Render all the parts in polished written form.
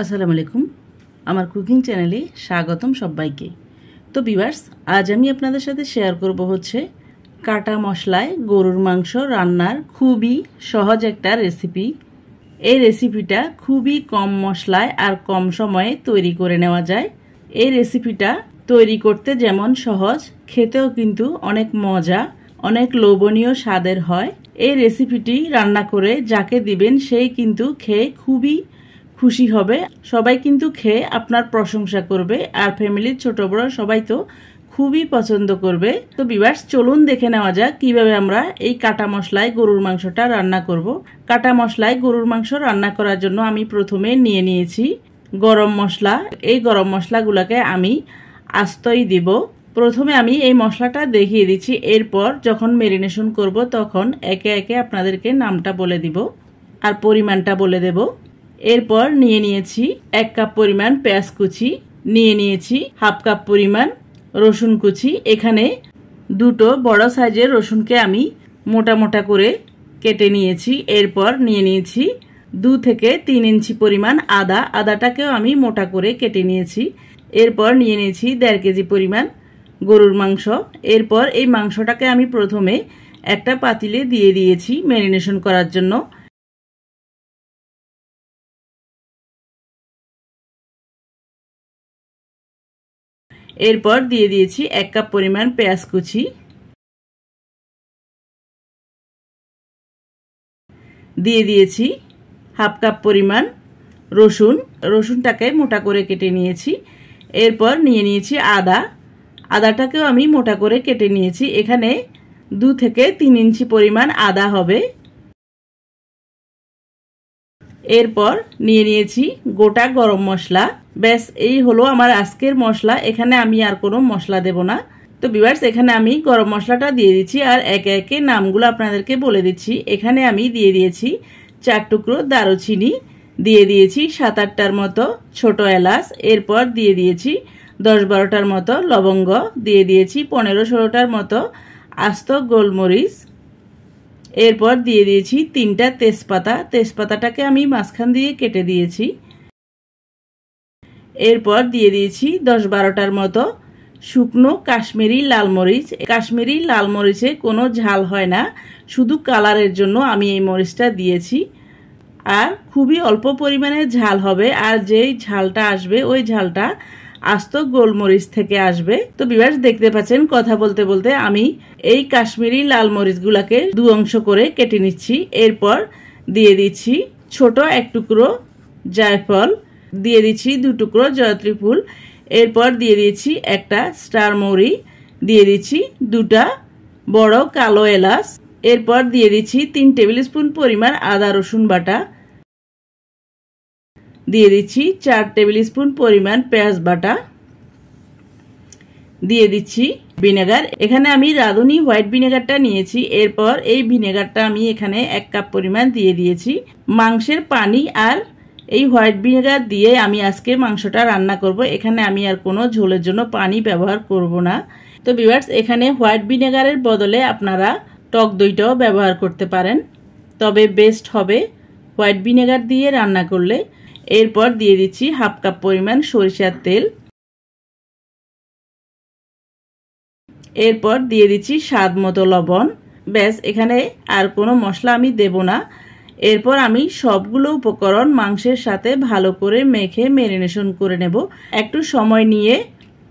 আসসালামু আলাইকুম আমার কুকিং চ্যানেলে স্বাগতম সবাইকে। তো ভিউয়ার্স, আজ আমি আপনাদের সাথে শেয়ার করব হচ্ছে কাটা মশলায় গরুর মাংস রান্নার খুবই সহজ একটা রেসিপি। এই রেসিপিটা খুবই কম মশলায় আর কম সময়ে তৈরি করে নেওয়া যায়। এই রেসিপিটা তৈরি করতে যেমন সহজ, খেতেও কিন্তু অনেক মজা, অনেক লোভনীয় স্বাদের হয়। এই রেসিপিটি রান্না করে যাকে দিবেন সেই কিন্তু খেয়ে খুবই খুশি হবে। সবাই কিন্তু খেয়ে আপনার প্রশংসা করবে, আর ফ্যামিলির ছোট বড় সবাই তো খুবই পছন্দ করবে। তো ভিউয়ার্স, চলুন দেখে নেওয়া যাক কিভাবে আমরা এই কাটা মশলায় গরুর মাংসটা রান্না করব। কাটা মশলায় গরুর মাংস রান্না করার জন্য আমি প্রথমে নিয়ে নিয়েছি গরম মশলা। এই গরম মশলাগুলোকে আমি আস্তই দিব। প্রথমে আমি এই মশলাটা দেখিয়ে দিচ্ছি, এরপর যখন ম্যারিনেশন করব তখন একে একে আপনাদেরকে নামটা বলে দিব আর পরিমাণটা বলে দেব। এরপর নিয়ে নিয়েছি 1 কাপ পরিমাণ পেঁয়াজ কুচি, নিয়ে নিয়েছি হাফ কাপ পরিমাণ রসুন কুচি। এখানে দুটো বড় সাইজের রসুনকে আমি মোটা মোটা করে কেটে নিয়েছি। এরপর নিয়ে নিয়েছি 2 থেকে 3 ইঞ্চি পরিমাণ আদা, আদাটাকেও আমি মোটা করে কেটে নিয়েছি। এরপর নিয়ে নিয়েছি 1.5 কেজি পরিমাণ গরুর মাংস। এরপর এই মাংসটাকে আমি প্রথমে একটা পাতিলে দিয়ে দিয়েছি ম্যারিনেশন করার জন্য। এরপর দিয়ে দিয়েছি 1 কাপ পরিমাণ পেঁয়াজ কুচি, দিয়ে দিয়েছি হাফ কাপ পরিমাণ রসুন, রসুনটাকে মোটা করে কেটে নিয়েছি। এরপর নিয়ে নিয়েছি আদা, আদাটাকেও আমি মোটা করে কেটে নিয়েছি। এখানে 2 থেকে 3 ইঞ্চি পরিমাণ আদা হবে। এরপর নিয়ে নিয়েছি গোটা গরম মশলা। ব্যাস, এই হলো আমার আজকের মশলা। এখানে আমি আর কোনো মশলা দেব না। তো ভিউয়ার্স, এখানে আমি গরম মশলাটা দিয়ে দিচ্ছি আর একে একে নামগুলো আপনাদেরকে বলে দিচ্ছি। এখানে আমি দিয়ে দিয়েছি 4 টুকরো দারুচিনি, দিয়ে দিয়েছি 7-8টার মতো ছোট এলাচ, এরপর দিয়ে দিয়েছি 10-12টার মতো লবঙ্গ, দিয়ে দিয়েছি 15-16টার মতো আস্ত গোলমরিচ, এরপর দিয়ে দিয়েছি 3টা তেজপাতা, তেজপাতাটাকে আমি মাঝখান দিয়ে কেটে দিয়েছি। এরপর দিয়ে দিয়েছি 10-12টার মতো শুকনো কাশ্মীরি লাল মরিচ। কাশ্মীরি লাল মরিচে কোনো ঝাল হয় না, শুধু কালারের জন্য আমি এই মরিচটা দিয়েছি। আর খুবই অল্প পরিমাণে ঝাল হবে, আর যেই ঝালটা আসবে ওই ঝালটা আস্ত গোলমরিচ থেকে আসবে। তো ভিউয়ার্স, দেখতে পাচ্ছেন কথা বলতে বলতে আমি এই কাশ্মীরি লাল মরিচগুলোকে 2 অংশ করে কেটে নিচ্ছি। এরপর দিয়ে দিচ্ছি ছোট 1 টুকরো জায়ফল, দিয়ে দিচ্ছি 2 টুকরো জয়ত্রী ফুল, এরপর দিয়ে দিচ্ছি একটা স্টার মৌরি, দিয়ে দিচ্ছি 2টা বড় কালো এলাচ, এরপর দিয়ে দিচ্ছি 3 টেবিল স্পুন পরিমাণ আদা রসুন বাটা, দিয়ে দিচ্ছি 4 টেবিল স্পুন পরিমাণ পেঁয়াজ বাটা, দিয়ে দিচ্ছি ভিনেগার। এখানে আমি রাঁধুনি হোয়াইট ভিনেগারটা নিয়েছি। এরপর এই ভিনেগারটা আমি এখানে 1 কাপ পরিমাণ দিয়ে দিয়েছি। মাংসের পানি আর এই হোয়াইট ভিনেগার দিয়ে আমি আজকে মাংসটা রান্না করব। এখানে আমি আর কোনো ঝোলের জন্য পানি ব্যবহার করব না। তো ভিউয়ার্স, এখানে হোয়াইট ভিনেগারের বদলে আপনারা টক দইটাও ব্যবহার করতে পারেন, তবে বেস্ট হবে হোয়াইট ভিনেগার দিয়ে রান্না করলে। এরপর দিয়ে দিচ্ছি হাফ কাপ পরিমাণ সরিষার তেল, এরপর দিয়ে দিচ্ছি স্বাদ মতো লবণ। ব্যাস, এখানে আর কোনো মশলা আমি দেব না। এরপর আমি সবগুলো উপকরণ মাংসের সাথে ভালো করে মেখে ম্যারিনেশন করে নেব। একটু সময় নিয়ে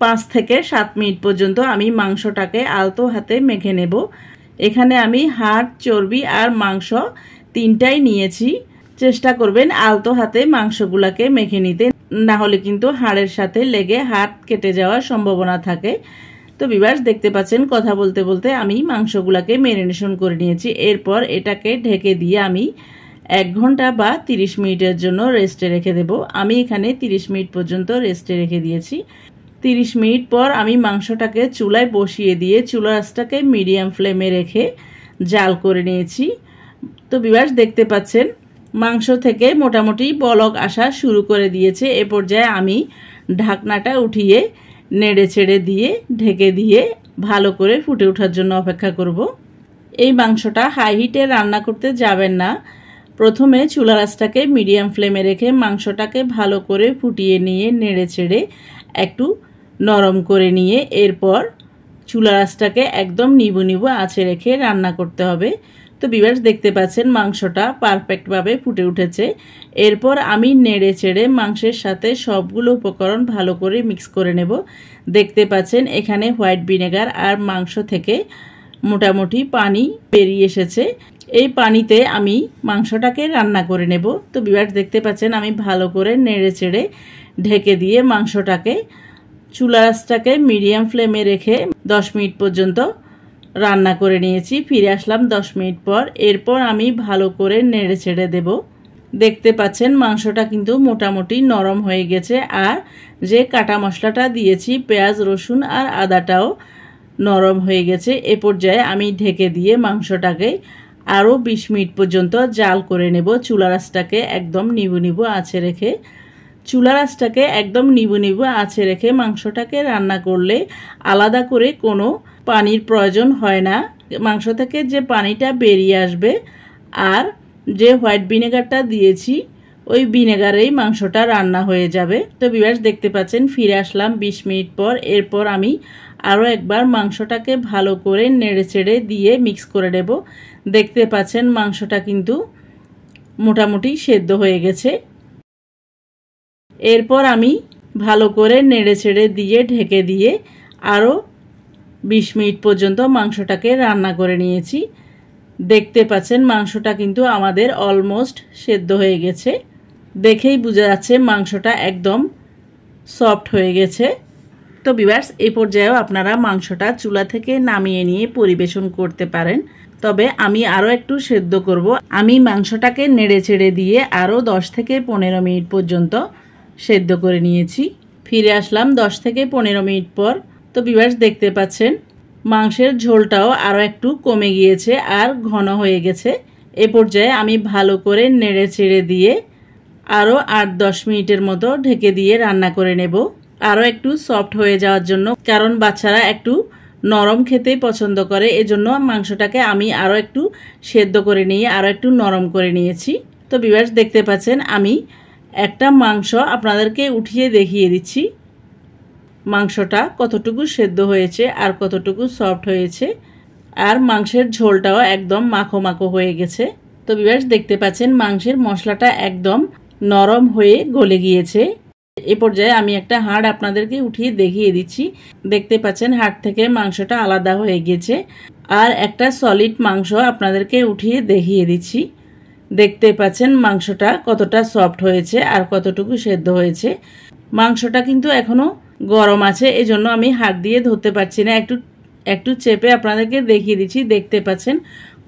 5 থেকে 7 মিনিট পর্যন্ত আমি মাংসটাকে আলতো হাতে মেখে নেব। এখানে আমি হাড়, চর্বি আর মাংস 3টাই নিয়েছি। চেষ্টা করবেন আলতো হাতে মাংসগুলোকে মেখে নিতে, না হলে কিন্তু হাড়ের সাথে লেগে হাত কেটে যাওয়ার সম্ভাবনা থাকে। তো ভিউয়ার্স, দেখতে পাচ্ছেন কথা বলতে বলতে আমি মাংসগুলোকে ম্যারিনেশন করে নিয়েছি। এরপর এটাকে ঢেকে দিয়ে আমি 1 ঘন্টা বা 30 মিনিটের জন্য রেস্টে রেখে দেব। আমি এখানে 30 মিনিট পর্যন্ত রেস্টে রেখে দিয়েছি। 30 মিনিট পর আমি মাংসটাকে চুলায় বসিয়ে দিয়ে চুলার আঁচটাকে মিডিয়াম ফ্লেমে রেখে জাল করে নিয়েছি। তো ভিউয়ার্স, দেখতে পাচ্ছেন মাংস থেকে মোটামুটি বলক আসা শুরু করে দিয়েছে। এ পর্যায়ে আমি ঢাকনাটা উঠিয়ে নেড়ে ছেড়ে দিয়ে ঢেকে দিয়ে ভালো করে ফুটে ওঠার জন্য অপেক্ষা করব। এই মাংসটা হাই হিটে রান্না করতে যাবেন না, প্রথমে চুলার আঁচটাকে মিডিয়াম ফ্লেমে রেখে মাংসটাকে ভালো করে ফুটিয়ে নিয়ে নেড়ে চেড়ে একটু নরম করে নিয়ে এরপর চুলার আঁচটাকে একদম নিবু নিবু আঁচে রেখে রান্না করতে হবে। তো ভিউয়ার্স দেখতে পাচ্ছেন মাংসটা পারফেক্টভাবে ফুটে উঠেছে। এরপর আমি নেড়ে চেড়ে মাংসের সাথে সবগুলো উপকরণ ভালো করে মিক্স করে নেব। দেখতে পাচ্ছেন এখানে হোয়াইট ভিনেগার আর মাংস থেকে মোটামুটি পানি বেরিয়ে এসেছে। এই পানিতে আমি মাংসটাকে রান্না করে নেব। তো ভিউয়ার্স দেখতে পাচ্ছেন আমি ভালো করে নেড়ে চেড়ে ঢেকে দিয়ে মাংসটাকে চুলার আঁচটাকে মিডিয়াম ফ্লেমে রেখে 10 মিনিট পর্যন্ত রান্না করে নিয়েছি। ফিরে আসলাম 10 মিনিট পর। এরপর আমি ভালো করে নেড়ে চেড়ে দেব। দেখতে পাচ্ছেন মাংসটা কিন্তু মোটামুটি নরম হয়ে গেছে আর যে কাটা মশলাটা দিয়েছি পেঁয়াজ রসুন আর আদাটাও নরম হয়ে গেছে। এ পর্যায়ে আমি ঢেকে দিয়ে মাংসটাকে আরও 20 মিনিট পর্যন্ত জাল করে নেব। চুলার আঁচটাকে একদম নিবু নিবু আঁচে রেখে মাংসটাকে রান্না করলে আলাদা করে কোনো পানির প্রয়োজন হয় না। মাংস থেকে যে পানিটা বেরিয়ে আসবে আর যে হোয়াইট ভিনেগারটা দিয়েছি ওই ভিনেগারেই মাংসটা রান্না হয়ে যাবে। তো ভিউয়ার্স দেখতে পাচ্ছেন ফিরে আসলাম 20 মিনিট পর। এরপর আমি আরও একবার মাংসটাকে ভালো করে নেড়ে চেড়ে দিয়ে মিক্স করে নেব। দেখতে পাচ্ছেন মাংসটা কিন্তু মোটামুটি সেদ্ধ হয়ে গেছে। এরপর আমি ভালো করে নেড়ে চেড়ে দিয়ে ঢেকে দিয়ে আরও 20 মিনিট পর্যন্ত মাংসটাকে রান্না করে নিয়েছি। দেখতে পাচ্ছেন মাংসটা কিন্তু আমাদের অলমোস্ট সেদ্ধ হয়ে গেছে। দেখেই বোঝা যাচ্ছে মাংসটা একদম সফট হয়ে গেছে। তো ভিউয়ার্স এই পর্যায়েও আপনারা মাংসটা চুলা থেকে নামিয়ে নিয়ে পরিবেশন করতে পারেন। তবে আমি আরও একটু সেদ্ধ করব। আমি মাংসটাকে নেড়ে চেড়ে দিয়ে আরও 10 থেকে 15 মিনিট পর্যন্ত সেদ্ধ করে নিয়েছি। ফিরে আসলাম 10 থেকে 15 মিনিট পর। তো ভিউয়ার্স দেখতে পাচ্ছেন মাংসের ঝোলটাও আরও একটু কমে গিয়েছে আর ঘন হয়ে গেছে। এ পর্যায়ে আমি ভালো করে নেড়ে চেড়ে দিয়ে আরও 8-10 মিনিটের মতো ঢেকে দিয়ে রান্না করে নেব, আরও একটু সফট হয়ে যাওয়ার জন্য। কারণ বাচ্চারা একটু নরম খেতেই পছন্দ করে, এজন্য মাংসটাকে আমি আরও একটু সেদ্ধ করে নিয়ে আরও একটু নরম করে নিয়েছি। তো ভিউয়ার্স দেখতে পাচ্ছেন আমি একটা মাংস আপনাদেরকে উঠিয়ে দেখিয়ে দিচ্ছি মাংসটা কতটুকু সেদ্ধ হয়েছে আর কতটুকু সফট হয়েছে, আর মাংসের ঝোলটাও একদম মাখো মাখো হয়ে গেছে। তো ভিউয়ার্স দেখতে পাচ্ছেন মাংসের মশলাটা একদম নরম হয়ে গলে গিয়েছে। এ পর্যায়ে আমি একটা হাড় আপনাদেরকে উঠিয়ে দেখিয়ে দিচ্ছি। দেখতে পাচ্ছেন হাড় থেকে মাংসটা আলাদা হয়ে গেছে। আর একটা সলিড মাংস আপনাদেরকে উঠিয়ে দেখিয়ে দিচ্ছি। দেখতে পাচ্ছেন মাংসটা কতটা সফট হয়েছে আর কতটুকু সেদ্ধ হয়েছে। মাংসটা কিন্তু এখনো গরম আছে, এজন্য আমি হাত দিয়ে ধরতে পারছি না। একটু চেপে আপনাদেরকে দেখিয়ে দিচ্ছি। দেখতে পাচ্ছেন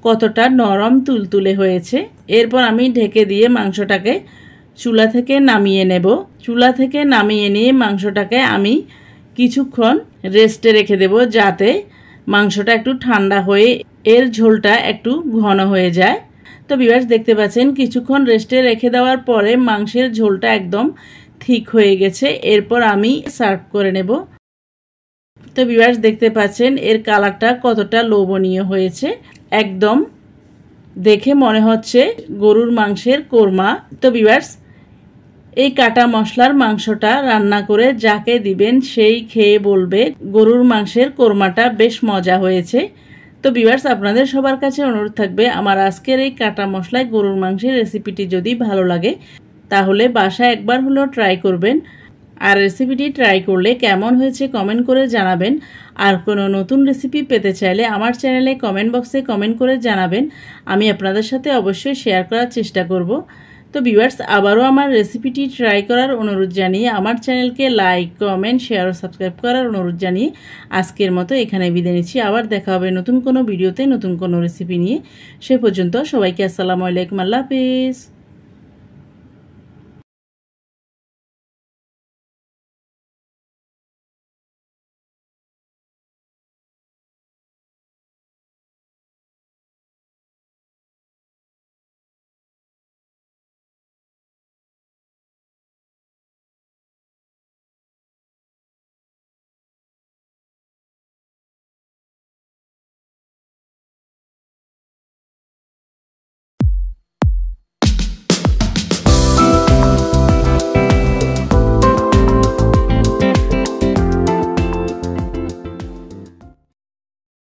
কতটা নরম তুলতুলে হয়েছে। এরপর আমি ঢেকে দিয়ে মাংসটাকে চুলা থেকে নামিয়ে নেব। চুলা থেকে নামিয়ে নিয়ে মাংসটাকে আমি কিছুক্ষণ রেস্টে রেখে দেব, যাতে মাংসটা একটু ঠান্ডা হয়ে এর ঝোলটা একটু ঘন হয়ে যায়। তো ভিউয়ার্স দেখতে পাচ্ছেন কিছুক্ষণ রেস্টে রেখে দেওয়ার পরে মাংসের ঝোলটা একদম ঠিক হয়ে গেছে। এরপর আমি সার্ভ করে নেব। তো ভিউয়ার্স দেখতে পাচ্ছেন এর কালারটা কতটা লোভনীয় হয়েছে, একদম দেখে মনে হচ্ছে গরুর মাংসের কোরমা। তো ভিউয়ার্স এই কাটা মশলার মাংসটা রান্না করে যাকে দিবেন সেই খেয়ে বলবে গরুর মাংসের কোরমাটা বেশ মজা হয়েছে। তো ভিউয়ার্স আপনাদের সবার কাছে অনুরোধ থাকবে আমার আজকের এই কাটা মশলায় গরুর মাংসের রেসিপিটি যদি ভালো লাগে তাহলে বাসায় একবার হলেও ট্রাই করবেন। আর রেসিপিটি ট্রাই করলে কেমন হয়েছে কমেন্ট করে জানাবেন। আর কোনো নতুন রেসিপি পেতে চাইলে আমার চ্যানেলে কমেন্ট বক্সে কমেন্ট করে জানাবেন, আমি আপনাদের সাথে অবশ্যই শেয়ার করার চেষ্টা করব। তো ভিউয়ার্স আবারও আমার রেসিপিটি ট্রাই করার অনুরোধ জানিয়ে আমার চ্যানেলকে লাইক কমেন্ট শেয়ার ও সাবস্ক্রাইব করার অনুরোধ জানিয়ে আজকের মতো এখানে বিদায় নিচ্ছি। আবার দেখা হবে নতুন কোনো ভিডিওতে নতুন কোনো রেসিপি নিয়ে। সে পর্যন্ত সবাইকে আসসালামু আলাইকুম, আল্লাহ হাফেজ।